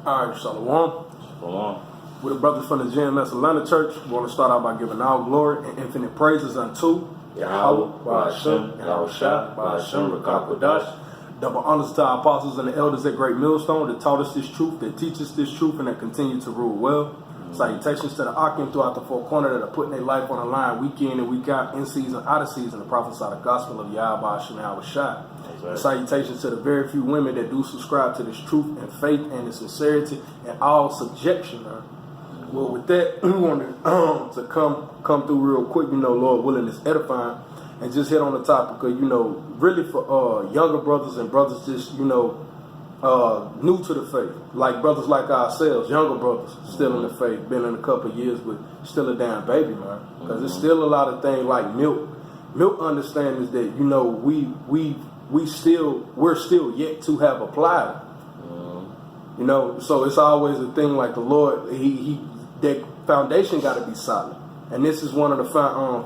All right, Shalom. Shalom. We're the brothers from the GMS Atlanta Church. We want to start out by giving all glory and infinite praises unto Yahweh, Ba'ashem, Yahushua, Ba'ashem, Rakakwadash. Double honors to our apostles and the elders at Great Millstone that taught us this truth, that teach us this truth, and that continue to rule well. Salutations to the Akim throughout the four corners that are putting their life on the line week in and week out, in season, out of season, to prophesy the gospel of Yahweh, Ba'ashem, Yahushua. Right. Salutations to the very few women that do subscribe to this truth and faith and the sincerity and all subjection. Well, with that, we wanted to come through real quick, Lord willing, is edifying, and just hit on the topic of, really for younger brothers and brothers just, new to the faith, like brothers like ourselves, younger brothers still in the faith, been in a couple of years, but still a damn baby, man, because there's still a lot of things like milk understandings that, we're still yet to have applied. So it's always a thing like the Lord, that foundation got to be solid. And this is one of the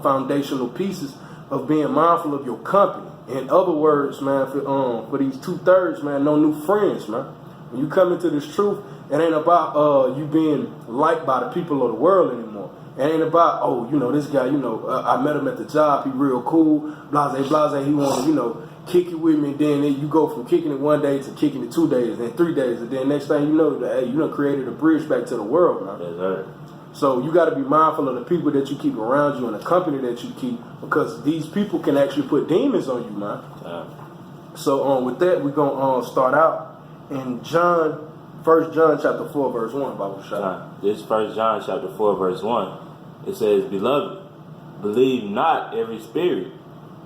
foundational pieces of being mindful of your company. In other words, man, for these 2/3, man, no new friends, man. When you come into this truth, it ain't about you being liked by the people of the world anymore. It ain't about, this guy, I met him at the job, he real cool, blase, he wanted, kick it with me, and then you go from kicking it one day to kicking it 2 days, then 3 days, and then next thing you know, created a bridge back to the world, man. That's right. So you got to be mindful of the people that you keep around you and the company that you keep, because these people can actually put demons on you, man. Yeah. So with that, we're going to start out in 1 John chapter 4, verse 1, Bible shot. This 1 John chapter 4, verse 1, it says, "Beloved, believe not every spirit,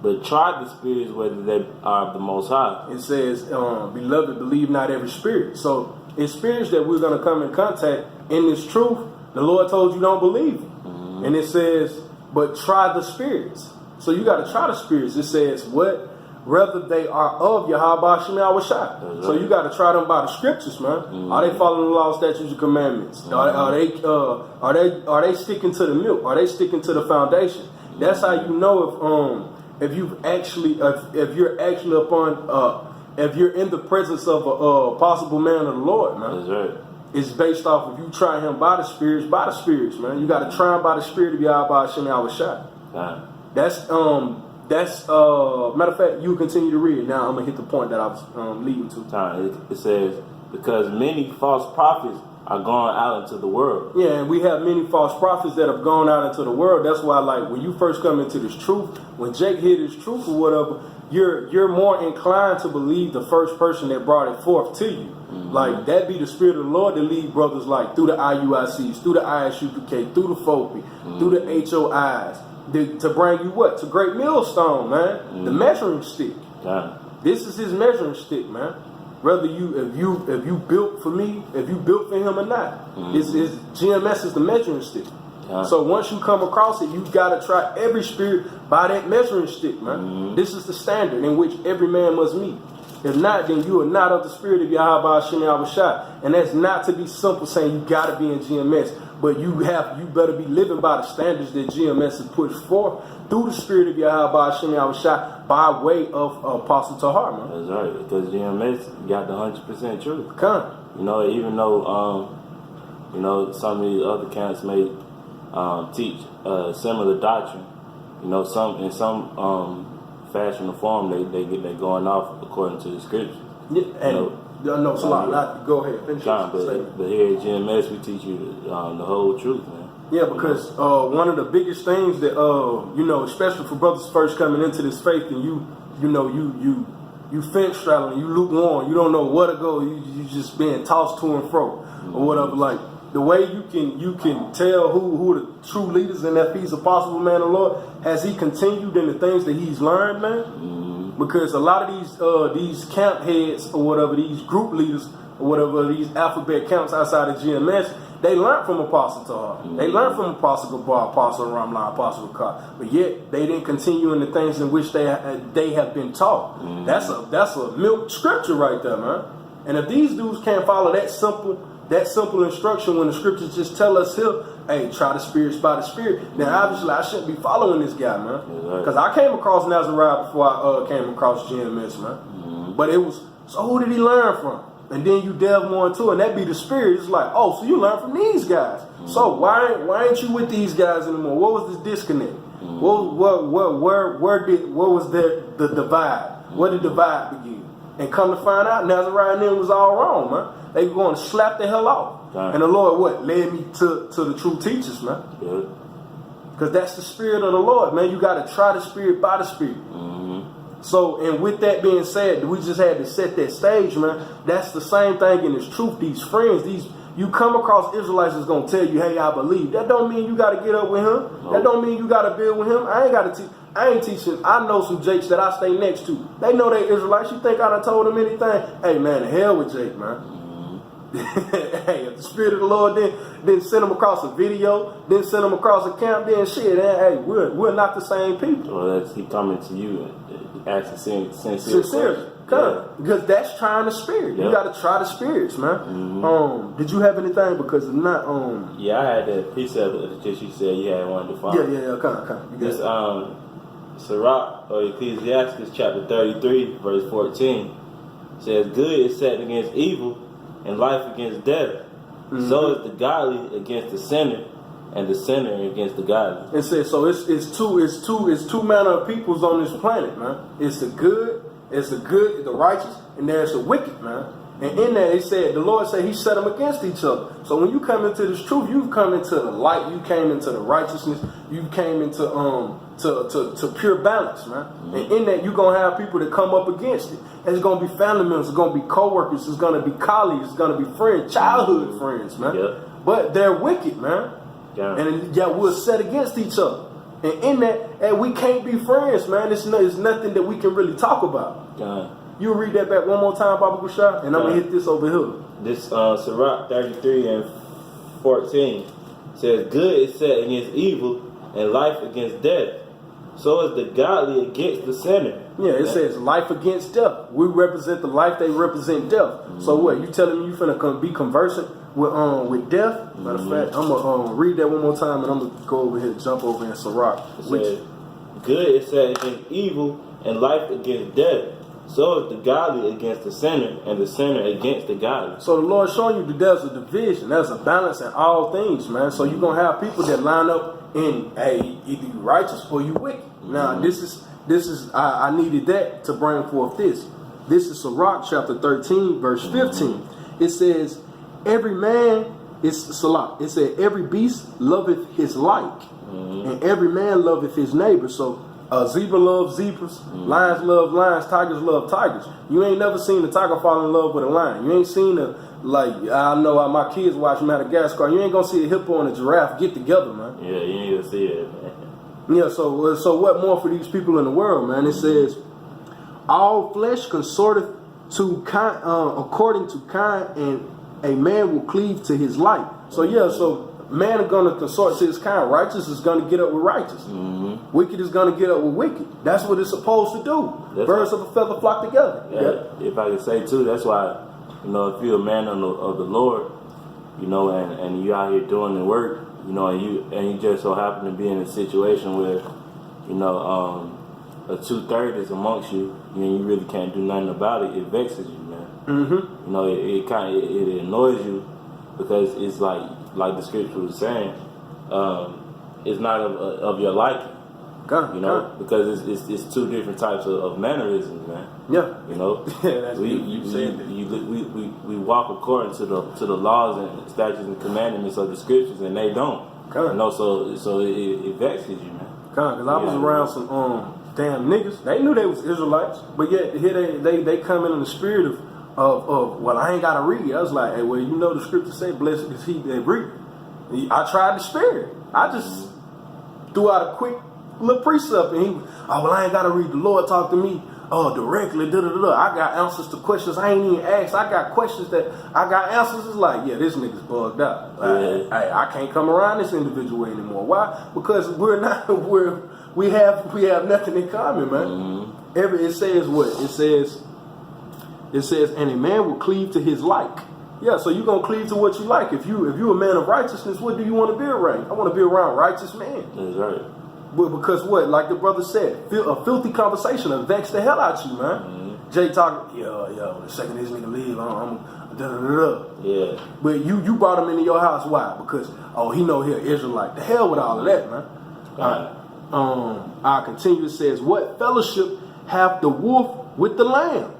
but try the spirits whether they are of the Most High." It says, "Beloved, believe not every spirit." So it's spirits that we're going to come in contact in this truth. The Lord told you don't believe it. Mm-hmm. And it says, but try the spirits. So you got to try the spirits. It says, what? Whether they are of Yahweh, Shem, Yahushua. So you got to try them by the scriptures, man. Mm-hmm. Are they following the law, statutes, and commandments? Mm-hmm. Are they sticking to the milk? Are they sticking to the foundation? Mm-hmm. That's how you know if you're actually if you're in the presence of a possible man of the Lord, man. That's right. It's based off of you try him by the spirits, man. You got to try him by the spirit of Yahweh, Shem, Yahushua. That's matter of fact, you continue to read. Now I'm gonna hit the point that I was leading to. It says, because many false prophets are gone out into the world. Yeah, and we have many false prophets that have gone out into the world. That's why, like, when you first come into this truth, when Jake hear this truth or whatever, you're more inclined to believe the first person that brought it forth to you. Mm-hmm. Like, that be the spirit of the Lord that lead brothers, like, through the IUICs, through the ISUPK, through the FOPI, mm-hmm. through the HOIs, to bring you what? To Great Millstone, man. Mm-hmm. The measuring stick. Yeah. This is his measuring stick, man. Whether if you built for me, if you built for him or not, mm-hmm. His GMS is the measuring stick. Yeah. So once you come across it, you gotta try every spirit by that measuring stick, man. Mm-hmm. This is the standard in which every man must meet. If not, then you are not of the spirit of Yahweh, Shem, Yahushua. And that's not to be simple saying you gotta be in GMS, but you better be living by the standards that GMS has put forth through the spirit of Yahweh, Shem, Yahushua, by way of Apostle Tahar, man. That's right, because GMS got the 100% truth. Come. Even though some of these other camps may teach similar doctrine, in some fashion or form they going off according to the scriptures. Yeah, and go ahead, finish. But here at GMS we teach you the whole truth, man. Yeah, because one of the biggest things that especially for brothers first coming into this faith, and you fence straddling, you lukewarm, you don't know where to go, you just being tossed to and fro, mm-hmm. or whatever. Like, the way you can tell who the true leaders in that piece of possible man of the Lord, has he continued in the things that he's learned, man? Mm-hmm. Because a lot of these camp heads or whatever, these group leaders or whatever, these alphabet camps outside of GMS, they learned from Apostle Tahar. Mm-hmm. They learned from Apostle Gabar, Apostle Ramlan, Apostle Bakar. But yet they didn't continue in the things in which they have been taught. Mm-hmm. That's a milk scripture right there, man. And if these dudes can't follow that simple instruction when the scriptures just tell us here, hey, try the spirits by the spirit, then obviously I shouldn't be following this guy, man. Because I came across Nazariah before I came across GMS, man. Mm-hmm. But it was, so who did he learn from? and then you delve more into it, and that be the spirit. It's like, oh, so you learn from these guys. So why ain't you with these guys anymore? What was this disconnect? Where was the divide? Where did the divide begin? And come to find out, Nazariah and them was all wrong, man. They were going to slap the hell off. And the Lord, led me to the true teachers, man. Because that's the spirit of the Lord, man. You got to try the spirit by the spirit. So, and with that being said, we just had to set that stage, man. That's the same thing in this truth. These friends, you come across Israelites that's going to tell you, hey, I believe. That don't mean you got to get up with him. Nope. That don't mean you got to build with him. I ain't teaching. I know some Jakes that I stay next to. They know they Israelites. You think I done told them anything? Hey, man, the hell with Jake, man. Hey, if the spirit of the Lord then send them across a video, then send them across a camp, then shit, hey, we're not the same people. Well, that's he coming to you and asking sincerely. Because that's trying the spirit. You got to try the spirits, man. Did you have anything? Because if not, yeah, I had that piece of it that you said you had one to find. Yeah, come. This Sirach or Ecclesiastes chapter 33 verse 14 says, "Good is set against evil, and life against death. So is the godly against the sinner, and the sinner against the godly." It says so. It's two manner of peoples on this planet, man. It's the good, the righteous, and there's the wicked, man. And in that, the Lord said He set them against each other. So when you come into this truth, you've come into the light. You came into the righteousness. You came into to pure balance, man. And in that, you're gonna have people that come up against it. And it's gonna be family members. It's gonna be co-workers. It's gonna be colleagues. It's gonna be friends, childhood friends, man. But they're wicked, man. And we're set against each other. And in that, we can't be friends, man. It's nothing that we can really talk about. You read that back one more time, Baba Gushar, and I'm going to hit this over here. This Sirach 33 and 14 says, "Good is set against evil, and life against death. So is the godly against the sinner." Yeah, it says life against death. We represent the life, they represent death. So what, you telling me you finna be conversant with death? Matter of fact, I'm going to read that one more time, and I'm going to go over here, jump over in Sirach. It says, "Good is set against evil, and life against death. So is the godly against the sinner, and the sinner against the godly." So the Lord showing you that there's a division, there's a balance in all things, man. So you're gonna have people that line up in either you righteous or you wicked. Now this is I needed that to bring forth this. This is Sirach chapter 13, verse 15. It says, "Every man is Salah." It said, "Every beast loveth his like, and every man loveth his neighbor." So zebra loves zebras, lions love lions, tigers love tigers. You ain't never seen a tiger fall in love with a lion. You ain't seen I know how my kids watch Madagascar. You ain't gonna see a hippo and a giraffe get together, man. Yeah, you ain't gonna see it, man. Yeah, so what more for these people in the world, man? It says, "All flesh consorteth to kind, according to kind, and a man will cleave to his like." So man is going to consort to his kind. Righteous is going to get up with righteous. Wicked is going to get up with wicked. That's what it's supposed to do. Birds of a feather flock together. If I could say too, that's why, if you're a man of the Lord, and you out here doing the work, and you just so happen to be in a situation where, a 2/3 is amongst you, and you really can't do nothing about it. It vexes you, man. It annoys you, because it's like the scripture was saying, it's not of your liking. Because it's two different types of mannerisms, man. That's we walk according to the laws and statutes and commandments of the scriptures, and they don't. So it vexes you, man. Because I was around some damn niggas. They knew they was Israelites, but yet here they come in the spirit of well, I ain't gotta read. I was like, hey, well, the scripture say, "Blessed is he that read." I tried the spirit. I just threw out a quick little precept, and I ain't gotta read. The Lord talked to me directly. I got answers to questions I ain't even asked. I got questions that I got answers. It's like, yeah, this nigga's bugged out. I can't come around this individual anymore. Why? Because we have nothing in common, man. It says what? It says, "And a man will cleave to his like." Yeah, so you're gonna cleave to what you like. If you a man of righteousness, what do you want to be around? I want to be around righteous men. That's right. But because what? Like the brother said, a filthy conversation will vex the hell out you, man. Jay talking, yo, the second this nigga leave, I'm da-da-da-da. Yeah. But you brought him into your house, why? Because, he know he an Israelite. The hell with all of that, man. I continue, it says, what fellowship hath the wolf with the lamb?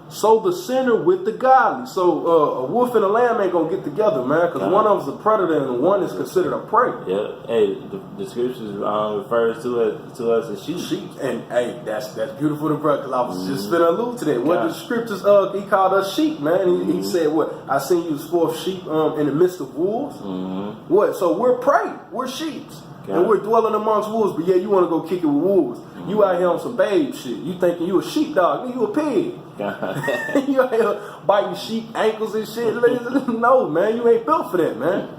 So the sinner with the godly. So a wolf and a lamb ain't gonna get together, man, because one of them's a predator and one is considered a prey. Yeah. Hey, the scriptures refers to us as sheep. And hey, that's beautiful to brother, because I was just finna allude to that. What the scriptures he called us sheep, man. He said, what? I seen you as forth sheep in the midst of wolves. What? So we're prey. We're sheep. And we're dwelling amongst wolves, but yeah, you want to go kick it with wolves. You out here on some babe shit. You thinking you a sheepdog, you a pig. You out here biting sheep ankles and shit. No, man, you ain't built for that, man.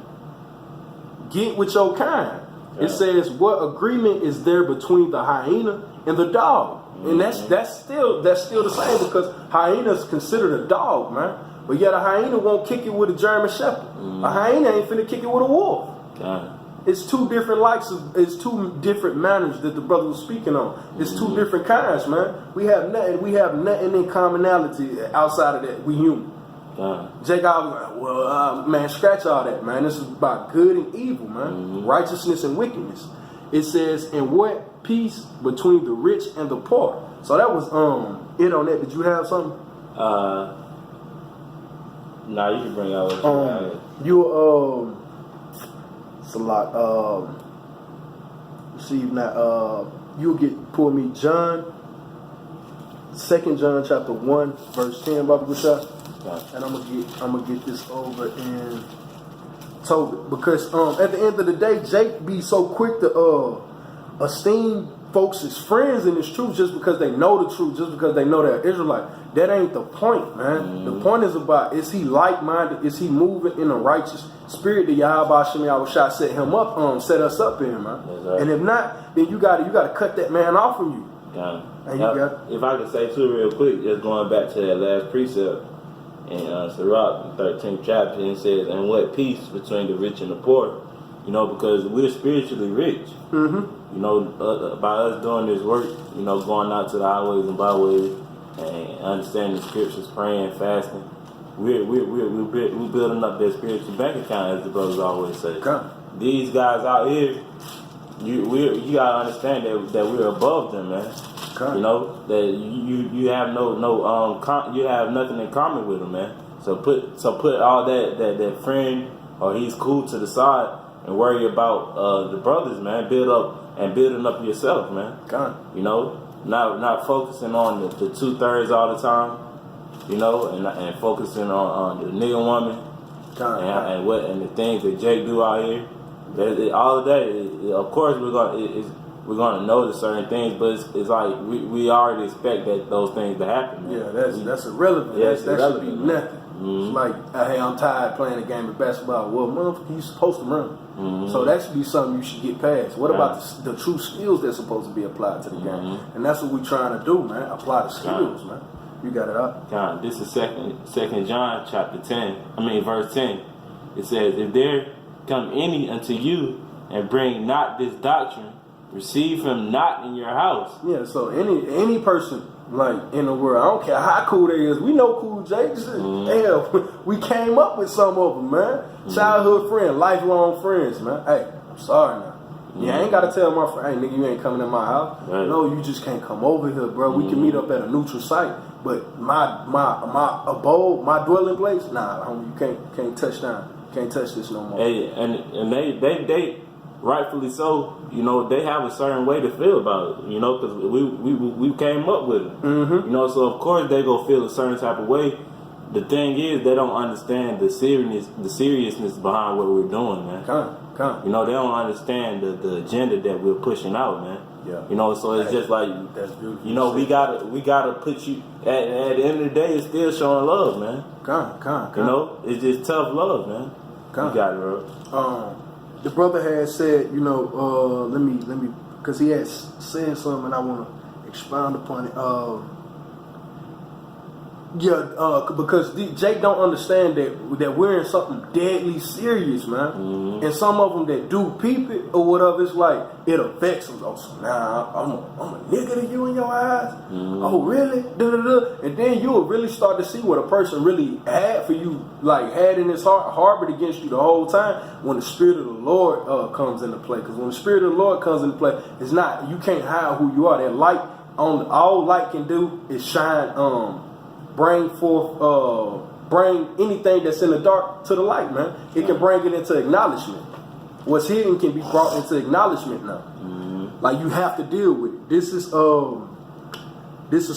Get with your kind. It says, what agreement is there between the hyena and the dog? And that's still the same, because hyena is considered a dog, man. But yet a hyena won't kick it with a German shepherd. A hyena ain't finna kick it with a wolf. It's two different it's two different manners that the brother was speaking on. It's two different kinds, man. We have nothing in commonality outside of that. We human. Jake, man, scratch all that, man. This is about good and evil, man. Righteousness and wickedness. It says, and what peace between the rich and the poor. So that was it on that. Did you have something? Nah, you can bring out it's a lot. Receive now. You'll pull me John, 2 John chapter 1, verse 10, Baba Gushah. And I'm gonna get this over in Tobit, because at the end of the day, Jake be so quick to esteem folks as friends in this truth just because they know the truth, just because they know they're Israelite. That ain't the point, man. The point is about, is he like-minded? Is he moving in a righteous spirit that Yahweh Hashem Yahushua set us up in, man? Right. And if not, then you gotta cut that man off from you. If I could say too real quick, just going back to that last precept in Sirach, the 13th chapter, it says, and what peace between the rich and the poor? You know, because we're spiritually rich. You know, by us doing this work, you know, going out to the highways and byways and understanding the scriptures, praying, fasting, we're building up their spiritual bank account, as the brothers always say. These guys out here, you gotta understand that we're above them, man. You know that you have you have nothing in common with them, man. So put all that friend or he's cool to the side and worry about the brothers, man. Building up yourself, man. You know, not focusing on the 2/3 all the time. You know, and focusing on the nigga woman and the things that Jake do out here. All of that, of course, we're gonna notice certain things, but it's like we already expect those things to happen. Man. Yeah, that's irrelevant. Yeah, that should be nothing. It's like, hey, I'm tired playing a game of basketball. Well, motherfucker, you supposed to run. So that should be something you should get past. What about the true skills that's supposed to be applied to the game? And that's what we're trying to do, man. Apply the skills, man. You got it up. This is second John chapter 10. Verse 10. It says, if there come any unto you and bring not this doctrine, receive him not in your house. Yeah, so any person like in the world, I don't care how cool they is, we know cool Jakes. Hell, we came up with some of them, man. Childhood friend, lifelong friends, man. Hey, I'm sorry now. Yeah, I ain't gotta tell my friend, hey nigga, you ain't coming in my house. Right. No, you just can't come over here, bro. We can meet up at a neutral site. But my abode, my dwelling place, nah, homie, you can't touch down. Can't touch this no more. Hey, and they rightfully so, you know, they have a certain way to feel about it, you know, because we came up with it. You know, so of course they go feel a certain type of way. The thing is, they don't understand the seriousness behind what we're doing, man. You know, they don't understand the agenda that we're pushing out, man. Yeah. You know, so it's just like, you know, we gotta put you at the end of the day. It's still showing love, man. You know, it's just tough love, man. You got it, bro. The brother had said, you know, let me, because he had said something, and I want to expound upon it. Yeah, because Jake don't understand that we're in something deadly serious, man. Mm-hmm. And some of them that do peep it or whatever, it's like it affects them. Oh, so now I'm a nigga to you in your eyes. Mm-hmm. Oh, really? Da-da-da. And then you'll really start to see what a person really had for you, like had in his heart, harbored against you the whole time. When the Spirit of the Lord comes into play, because when the Spirit of the Lord comes into play, it's not, you can't hide who you are. That light all light can do is shine. Bring anything that's in the dark to the light, man. It can bring it into acknowledgement. What's hidden can be brought into acknowledgement now. Mm-hmm. Like you have to deal with it. This is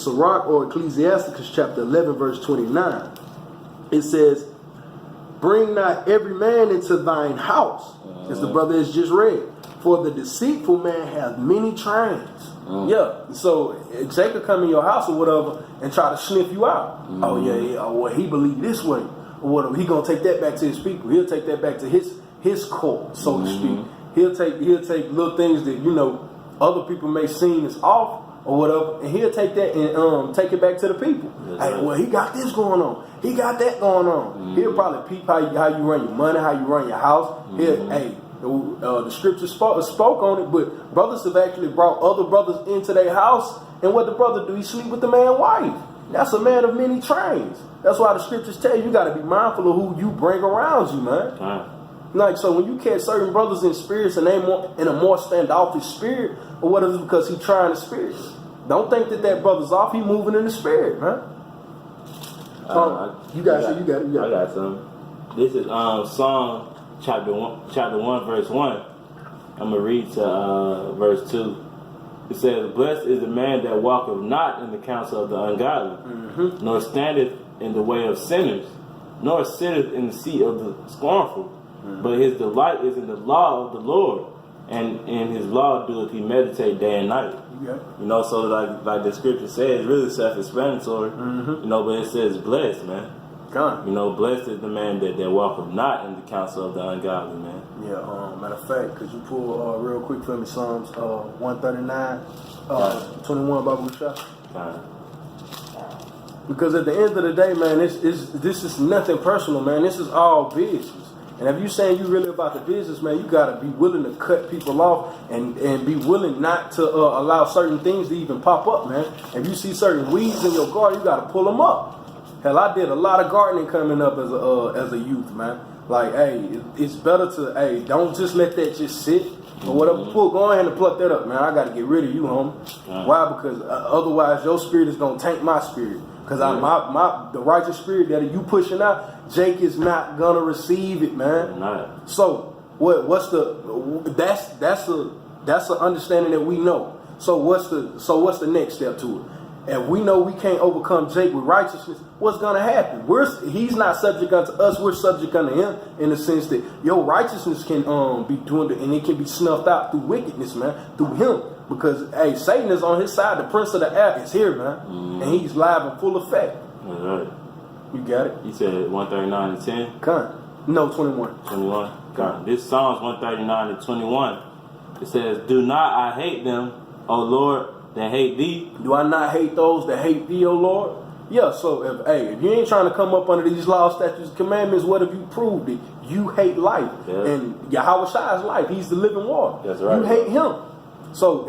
Sirach or Ecclesiasticus chapter 11 verse 29. It says, "Bring not every man into thine house," as the brother has just read, "for the deceitful man hath many trains." Yeah, so Jake could come in your house or whatever and try to sniff you out. Oh yeah, oh well, he believed this way or whatever. He gonna take that back to his people. He'll take that back to his court, so to speak. He'll take little things that other people may seem as off or whatever, and he'll take that and take it back to the people. Hey, well, he got this going on. He got that going on. He'll probably peep how you run your money, how you run your house. The scripture spoke on it, but brothers have actually brought other brothers into their house, and what the brother do? He sleep with the man's wife. That's a man of many trains. That's why the scriptures tell you got to be mindful of who you bring around you, man. Like, so when you catch certain brothers in spirits and they in a more standoffish spirit, or whatever, because he trying the spirit, don't think that brother's off. He moving in the spirit, man. You got it. I got some. This is Psalm chapter 1, verse 1. I'm gonna read to verse 2. It says, "Blessed is the man that walketh not in the counsel of the ungodly, nor standeth in the way of sinners, nor sitteth in the seat of the scornful. But his delight is in the law of the Lord, and in his law doeth he meditate day and night." Yeah. So like the scripture says, it's really self-explanatory. But it says blessed, man. God. Blessed is the man that walketh not in the counsel of the ungodly, man. Yeah, matter of fact, could you pull real quick for me Psalms 139, 21, Bible Shah? Because at the end of the day, man, this is nothing personal, man. This is all business. And if you saying you really about the business, man, you gotta be willing to cut people off and be willing not to allow certain things to even pop up, man. If you see certain weeds in your garden, you gotta pull them up. Hell, I did a lot of gardening coming up as a youth, man. Like, hey, it's better to, don't just let that just sit or whatever. Go ahead and pluck that up, man. I got to get rid of you, homie. Why? Because otherwise your spirit is gonna tank my spirit. Because the righteous spirit that you pushing out, Jake is not gonna receive it, man. Not. So that's an understanding that we know. So what's the next step to it? And we know we can't overcome Jake with righteousness. What's going to happen? He's not subject unto us. We're subject unto him in the sense that your righteousness can be doing it, and it can be snuffed out through wickedness, man, through him. Because, Satan is on his side. The prince of the air is here, man. And he's live in full effect. That's right. You got it? You said 139 and 10? No, 21. 21? God. This Psalms 139 and 21. It says, "Do not I hate them, O Lord, that hate thee." Do I not hate those that hate thee, O Lord? Yeah, so if you ain't trying to come up under these laws, statutes, commandments, what have you proved it? You hate life. Yeah. And Yahweh Shai is life. He's the living water. That's right. You hate him. So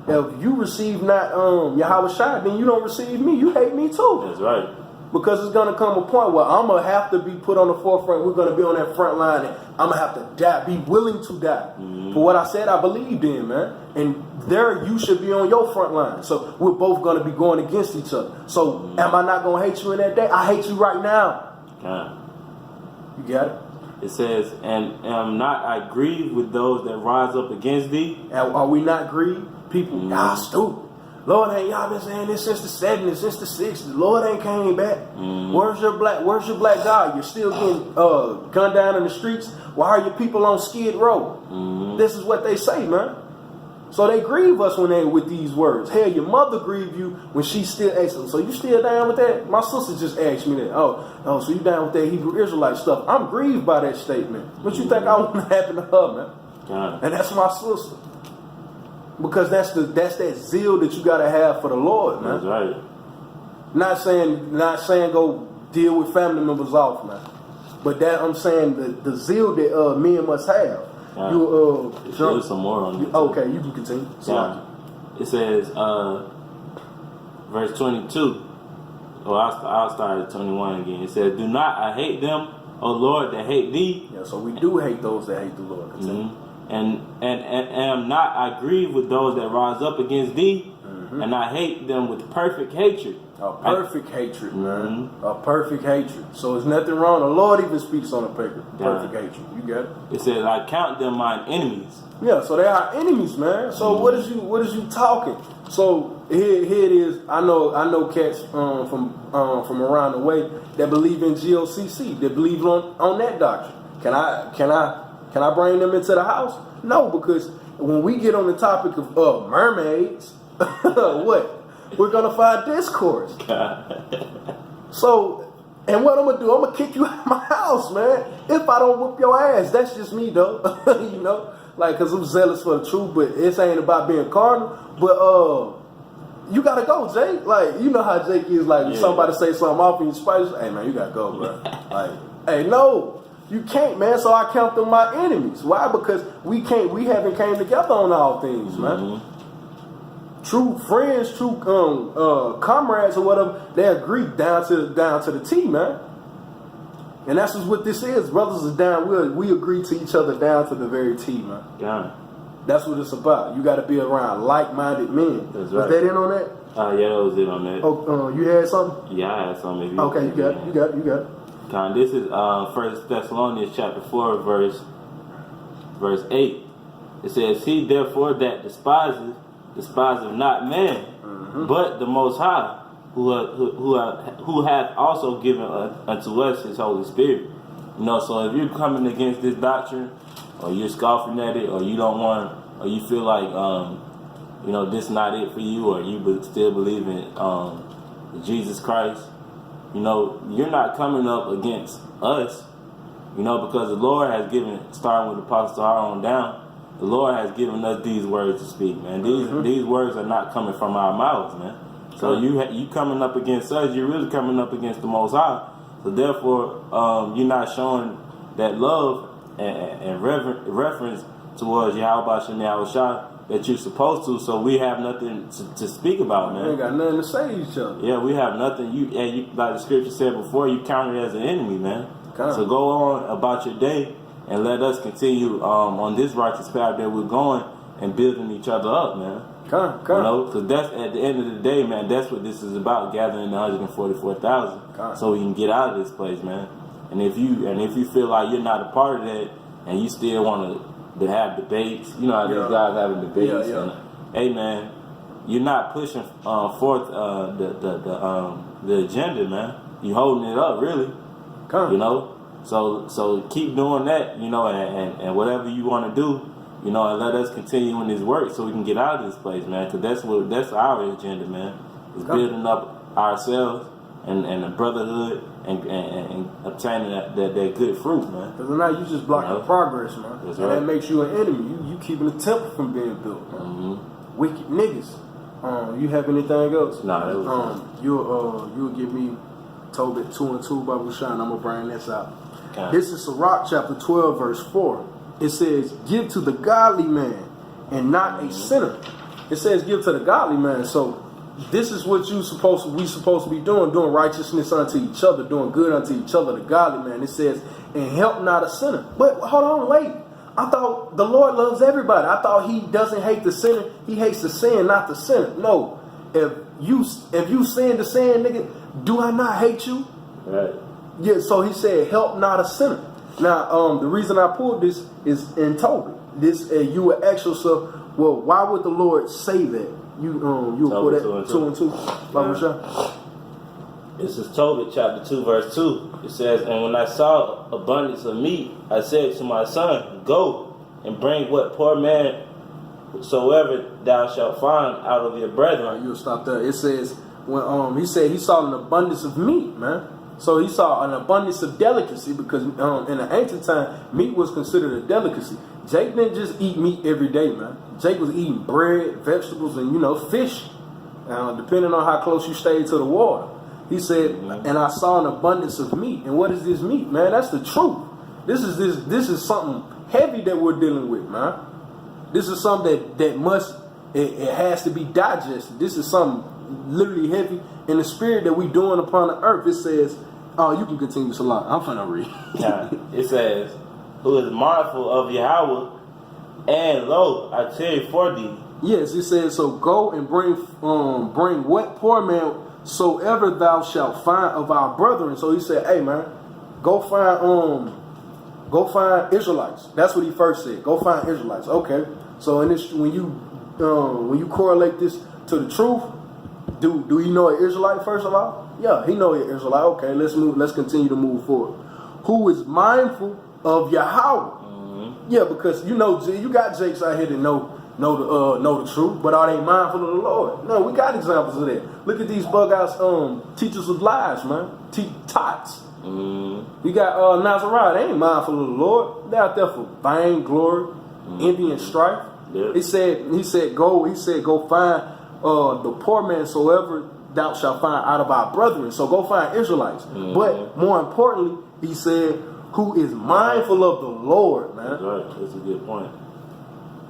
if you receive not Yahweh Shai, then you don't receive me. You hate me too. That's right. Because it's going to come a point where I'm going to have to be put on the forefront. We're going to be on that front line, and I'm going to have to die, be willing to die for what I said I believed in, man. And there you should be on your front line. So we're both going to be going against each other. So am I not going to hate you in that day? I hate you right now. You got it? It says, "And am not I grieved with those that rise up against thee?" Are we not grieved? People, y'all stupid. Lord, y'all been saying this since the 70s, since the 60s. The Lord ain't came back. Where's your black God? You're still getting gunned down in the streets. Why are your people on Skid Row? This is what they say, man. So they grieve us when they're with these words. Hell, your mother grieved you when she still asked them. So you still down with that? My sister just asked me that. Oh, so you down with that Hebrew Israelite stuff? I'm grieved by that statement. What you think I want to happen to her, man? And that's my sister. Because that's that zeal that you gotta have for the Lord, man. That's right. Not saying go deal with family members off, man. But that I'm saying the zeal that men must have. Yeah. There's some more on it. Okay, you can continue. Yeah. It says, verse 22. Well, I'll start at 21 again. It says, "Do not I hate them, O Lord, that hate thee." Yeah, so we do hate those that hate the Lord. And am not I grieved with those that rise up against thee, and I hate them with perfect hatred. A perfect hatred, man. A perfect hatred. So there's nothing wrong. The Lord even speaks on a perfect hatred. You got it? It says, "I count them mine enemies." Yeah, so they are enemies, man. So what is you talking? So here it is. I know cats from around the way that believe in GOCC, that believe on that doctrine. Can I bring them into the house? No, because when we get on the topic of mermaids, what? We're gonna find discourse. So, and what I'm gonna do? I'm gonna kick you out of my house, man. If I don't whoop your ass, that's just me, though. You know, like, cause I'm zealous for the truth, but it ain't about being carnal. But you gotta go, Jake. Like, you know how Jake is. Like, when somebody say something off in your spice, hey man, you gotta go, bro. Like, hey, no. You can't, man. So I count them my enemies. Why? Because we haven't came together on all things, man. True friends, true comrades or whatever, they agree down to the T, man. And that's just what this is. Brothers is down. We agree to each other down to the very T, man. Yeah. That's what it's about. You got to be around like-minded men. That's right. Was that in on that? Yeah, that was it on that. Oh, you had something? Yeah, I had something. Okay, you got it. This is 1 Thessalonians chapter 4, verse 8. It says, "He therefore that despiseth not man, but the Most High, who hath also given unto us His Holy Spirit." You know, so if you're coming against this doctrine, or you're scoffing at it, or you don't want, or you feel like this not it for you, or you still believe in Jesus Christ, you know, you're not coming up against us, you know, because the Lord has given, starting with Apostle Aaron down, the Lord has given us these words to speak, man. These words are not coming from our mouths, man. So you coming up against us, you're really coming up against the Most High. So therefore, you're not showing that love and reference towards Yahweh Shem Yahushua that you're supposed to. So we have nothing to speak about, man. We ain't got nothing to say to each other. Yeah, we have nothing. You like the scripture said before, you count it as an enemy, man. So go on about your day. And let us continue on this righteous path that we're going and building each other up, man. Come. You know, because that's at the end of the day, man. That's what this is about: gathering the 144,000, so we can get out of this place, man. And if you feel like you're not a part of that, and you still want to have debates, you know how these guys having debates. And, hey, man, you're not pushing forth the agenda, man. You holding it up, really. You know. So keep doing that, you know, and whatever you want to do, you know, and let us continue in this work so we can get out of this place, man. Because that's our agenda, man. Is building up ourselves and the brotherhood and obtaining that good fruit, man. Because now you just blocking progress, man. That's and right. that makes you an enemy. You keeping the temple from being built, man. Wicked niggas. You have anything else? Nah, that was you'll give me Tobit 2 and 2 Bible Shine. I'm gonna bring this out. Okay. This is Sirach chapter 12, verse 4. It says, "Give to the godly man and not a sinner." It says, "Give to the godly man." So this is what we supposed to be doing righteousness unto each other, doing good unto each other, the godly man. It says, "And help not a sinner." But hold on, wait. I thought the Lord loves everybody. I thought He doesn't hate the sinner. He hates the sin, not the sinner. No. If you sin the sin, nigga, do I not hate you? Right. Yeah, so He said, "Help not a sinner." Now, the reason I pulled this is in Tobit. This you would ask yourself, well, why would the Lord say that? You would put that 2 and 2. This is Tobit chapter 2, verse 2. It says, "And when I saw abundance of meat, I said to my son, Go and bring what poor man soever thou shalt find out of your brethren." You'll stop there. It says when he said he saw an abundance of meat, man. So he saw an abundance of delicacy because in the ancient time, meat was considered a delicacy. Jake didn't just eat meat every day, man. Jake was eating bread, vegetables, and fish, depending on how close you stayed to the water. He said, and I saw an abundance of meat. And what is this meat, man? That's the truth. This is something heavy that we're dealing with, man. This is something that must, it has to be digested. This is something literally heavy in the spirit that we doing upon the earth. It says, oh, you can continue, Salah. I'm finna read. It says, who is mindful of Yahweh, and lo, I tell you for thee. Yes, it says, so go and bring what poor man soever thou shalt find of our brethren. So he said, hey man, go find Israelites. That's what he first said. Go find Israelites. Okay. So in this, when you correlate this to the truth, do you know an Israelite first of all? Yeah, he know an Israelite. Okay, let's continue to move forward. Who is mindful of Yahweh? Yeah, because you got Jakes out here that know the truth, but are they mindful of the Lord? No, we got examples of that. Look at these bug outs, teachers of lies, man. Tots. You got Nazariah, they ain't mindful of the Lord. They're out there for vain glory, envy, and strife. Yep. He said, go find the poor man soever thou shalt find out of our brethren. So go find Israelites. But more importantly, he said, who is mindful of the Lord, man. That's right. That's a good point.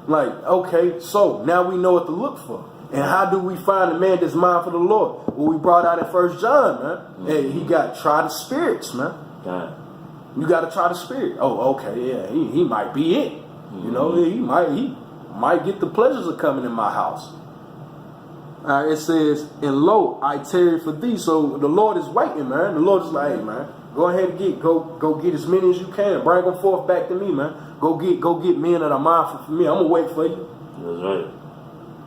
Like, okay, so now we know what to look for. And how do we find a man that's mindful of the Lord? Well, we brought out in 1 John, man. Hey, he got try the spirits, man. You got to try the spirit. Oh, okay, yeah, he might be it. You know, he might get the pleasures of coming in my house. It says, and lo, I tarry for thee. So the Lord is waiting, man. The Lord is like, hey, man, go ahead and go get as many as you can. Bring them forth back to me, man. Go get men that are mindful for me. I'm gonna wait for you. That's right.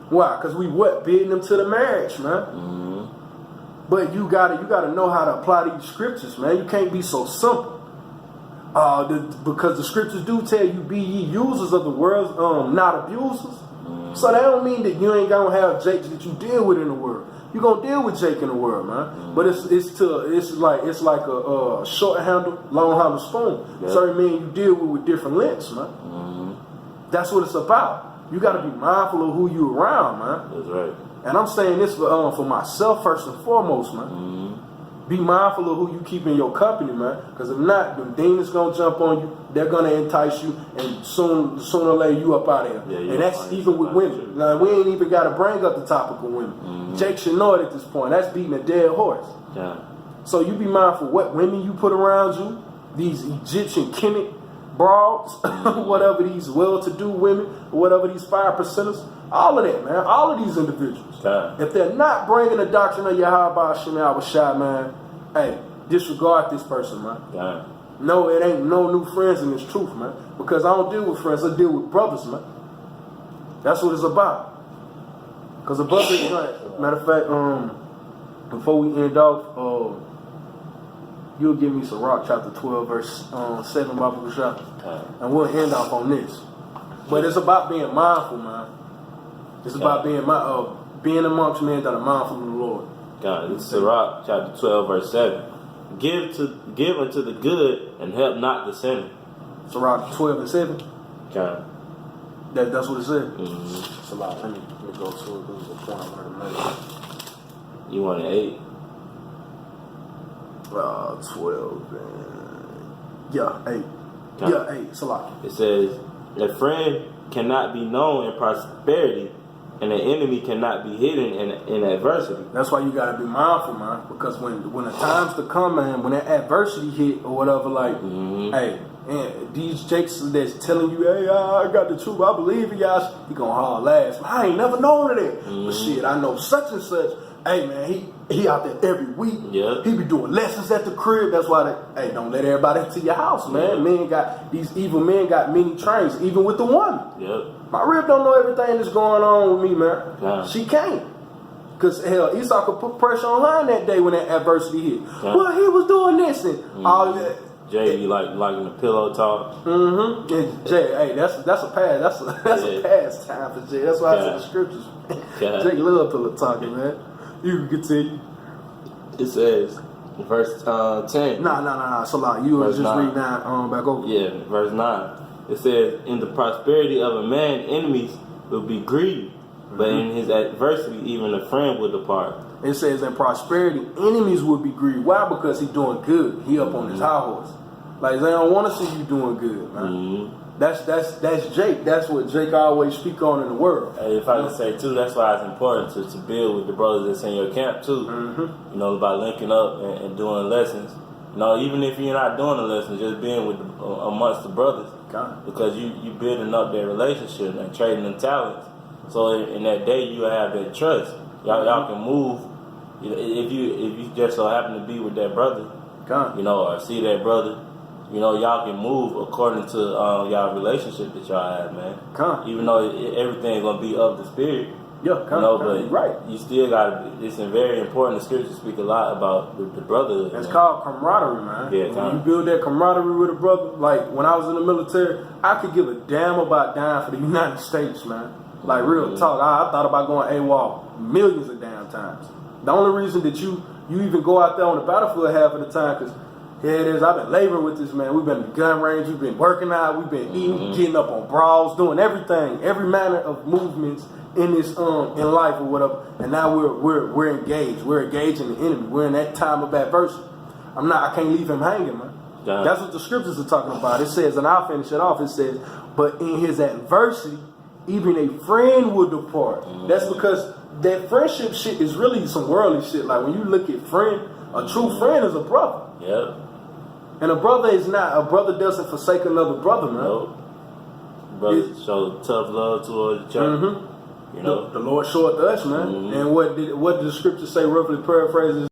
Why? Because we bidding them to the marriage, man. But you gotta know how to apply these scriptures, man. You can't be so simple. Because the scriptures do tell you, be ye users of the world, not abusers. So that don't mean that you ain't gonna have Jakes that you deal with in the world. You're gonna deal with Jake in the world, man. But it's like a short handle, long handle spoon. Yep. Certain men you deal with different lengths, man. That's what it's about. You gotta be mindful of who you around, man. That's right. And I'm saying this for myself first and foremost, man. Be mindful of who you keep in your company, man. Because if not, the demons gonna jump on you. They're gonna entice you, and sooner or later you up out of here. Yeah, and that's even with women. Now we ain't even gotta bring up the topic of women. Jake should know it at this point. That's beating a dead horse. Yeah. So you be mindful what women you put around you. These Egyptian Kemet broads, whatever these well-to-do women, whatever these 5%ers, all of that, man. All of these individuals. If they're not bringing the doctrine of Yahweh Hashem Yahushua, man, hey, disregard this person, man. No, it ain't no new friends in this truth, man. Because I don't deal with friends, I deal with brothers, man. That's what it's about. Because a brother is like, matter of fact, before we end off, you'll give me Sirach chapter 12, verse 7, Bible Shop, and we'll end off on this. But it's about being mindful, man. It's about being amongst men that are mindful of the Lord. God, it's Sirach chapter 12, verse 7. Give unto the good and help not the sinner. Sirach 12 and 7. God. That's what it said. It's a lot. Let me go to it. This is a point I'm going to make. You want an 8? 12 and... Yeah, 8. God. Yeah, 8. It's a lot. It says, a friend cannot be known in prosperity, and an enemy cannot be hidden in adversity. That's why you gotta be mindful, man. Because when the times to come, man, when that adversity hit or whatever, like, hey, and these Jakes that's telling you, hey, I got the truth, I believe in y'all, he gonna haul ass. I ain't never known of that. But shit, I know such and such. Hey, man, he out there every week. Yeah. He be doing lessons at the crib. That's why hey, don't let everybody into your house, man. These evil men got many trains, even with the woman. Yep. My rib don't know everything that's going on with me, man. Yeah. She can't. Because, hell, Esau could put pressure on her in that day when that adversity hit. Yeah. Well, he was doing this and all that. Jay, you like in the pillow talk? And Jay, hey, that's a pass. That's a pass time for Jay. That's why I said the scriptures. Jay love pillow talking, man. You can continue. It says, verse 10. Nah. So, like, you was just reading that back over. Yeah, verse 9. It says, in the prosperity of a man, enemies will be grieved, but in his adversity, even a friend will depart. It says in prosperity, enemies will be grieved. Why? Because he doing good. He up on his high horse. Like they don't want to see you doing good, man. That's Jake. That's what Jake always speak on in the world. Hey, if I can say too, that's why it's important to build with the brothers that's in your camp too. You know, by linking up and doing lessons. You know, even if you're not doing the lessons, just being with amongst the brothers, because you building up their relationship and trading them talents. So in that day, you have that trust. Y'all can move. You know, if you just so happen to be with that brother, you know, or see that brother. You know, y'all can move according to y'all relationship that y'all have, man. Even though everything's gonna be of the spirit, you know, but you still gotta. It's very important. The scriptures speak a lot about the brotherhood. It's called camaraderie, man. Yeah, when you build that camaraderie with a brother, like when I was in the military, I could give a damn about dying for the United States, man. Like real talk, I thought about going AWOL millions of damn times. The only reason that you even go out there on the battlefield half of the time, because here it is, I've been laboring with this, man. We've been in the gun range, we've been working out, we've been eating, getting up on brawls, doing everything, every manner of movements in this in life or whatever. And now we're engaged. We're engaging the enemy. We're in that time of adversity. I can't leave him hanging, man. That's what the scriptures are talking about. It says, and I'll finish it off, it says, but in his adversity, even a friend will depart. That's because that friendship shit is really some worldly shit. Like when you look at friend, a true friend is a brother. Yep. And a brother doesn't forsake another brother, man. Nope. Brothers show tough love towards each other. You know, the Lord showed to us, man. And what did the scripture say? Roughly paraphrases.